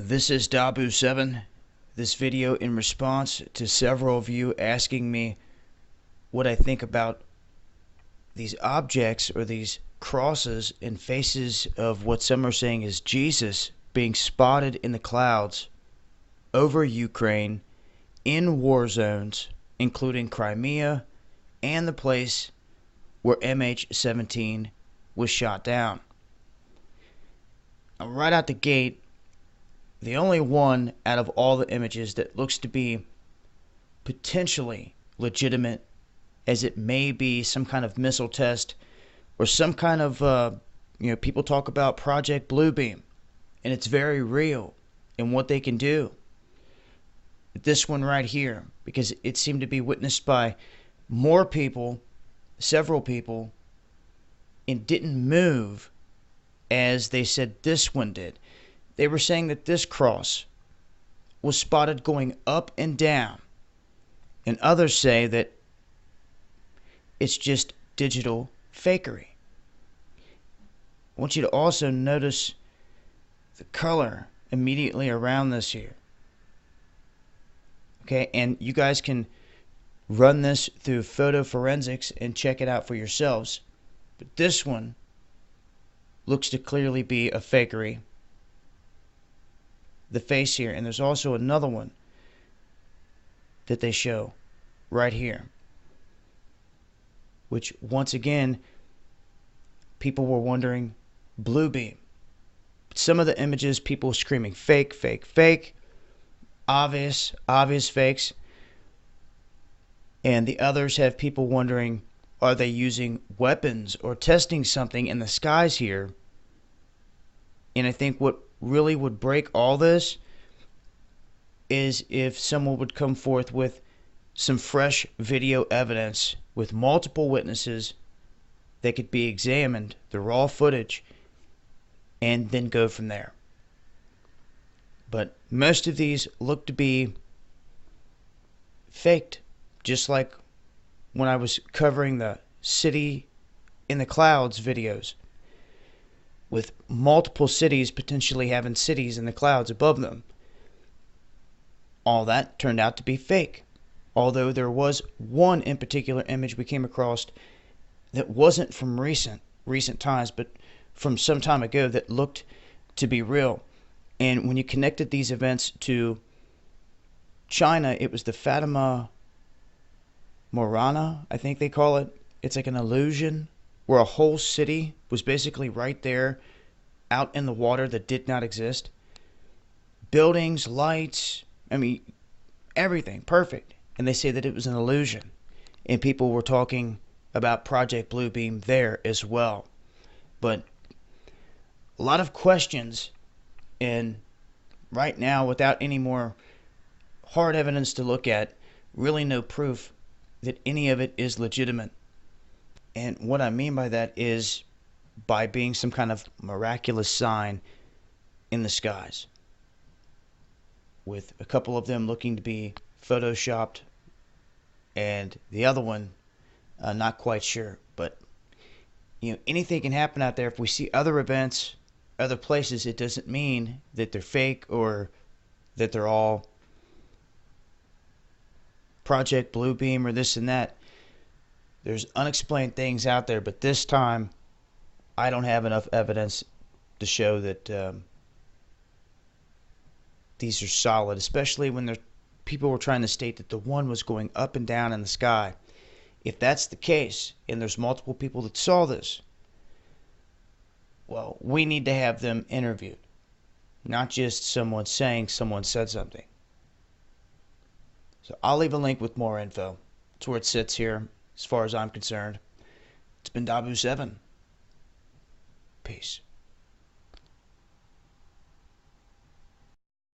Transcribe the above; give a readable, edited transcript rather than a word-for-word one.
This is Dabu7. This video in response to several of you asking me what I think about these objects or these crosses and faces of what some are saying is Jesus being spotted in the clouds over Ukraine in war zones, including Crimea and the place where MH17 was shot down. Now, right out the gate, the only one out of all the images that looks to be potentially legitimate, as it may be some kind of missile test or some kind of, people talk about Project Bluebeam, and it's very real in what they can do. This one right here, because it seemed to be witnessed by more people, several people, and didn't move as they said this one did. They were saying that this cross was spotted going up and down, and others say that it's just digital fakery. I want you to also notice the color immediately around this here. Okay, and you guys can run this through photo forensics and check it out for yourselves. But this one looks to clearly be a fakery. The face here, and there's also another one that they show right here, which once again people were wondering Bluebeam. Some of the images, people screaming fake, fake, fake, obvious fakes, and the others have people wondering, are they using weapons or testing something in the skies here? And I think what really would break all this is if someone would come forth with some fresh video evidence with multiple witnesses that could be examined, the raw footage, and then go from there. But most of these look to be faked, just like when I was covering the City in the Clouds videos, with multiple cities potentially having cities in the clouds above them. All that turned out to be fake. Although there was one in particular image we came across that wasn't from recent times, but from some time ago, that looked to be real. And when you connected these events to China, it was the Fatima Morana, I think they call it. It's like an illusion where a whole city was basically right there out in the water that did not exist. Buildings, lights, everything perfect. And they say that it was an illusion. And people were talking about Project Bluebeam there as well. But a lot of questions, and right now, without any more hard evidence to look at, really no proof that any of it is legitimate. And what I mean by that is by being some kind of miraculous sign in the skies, with a couple of them looking to be photoshopped and the other one not quite sure. But anything can happen out there. If we see other events, other places, it doesn't mean that they're fake or that they're all Project Bluebeam or this and that. There's unexplained things out there, but this time I don't have enough evidence to show that these are solid, especially when people were trying to state that the one was going up and down in the sky. If that's the case, and there's multiple people that saw this, well, we need to have them interviewed, not just someone saying someone said something. So I'll leave a link with more info. It's where it sits here, as far as I'm concerned. It's been Dabu7. Peace.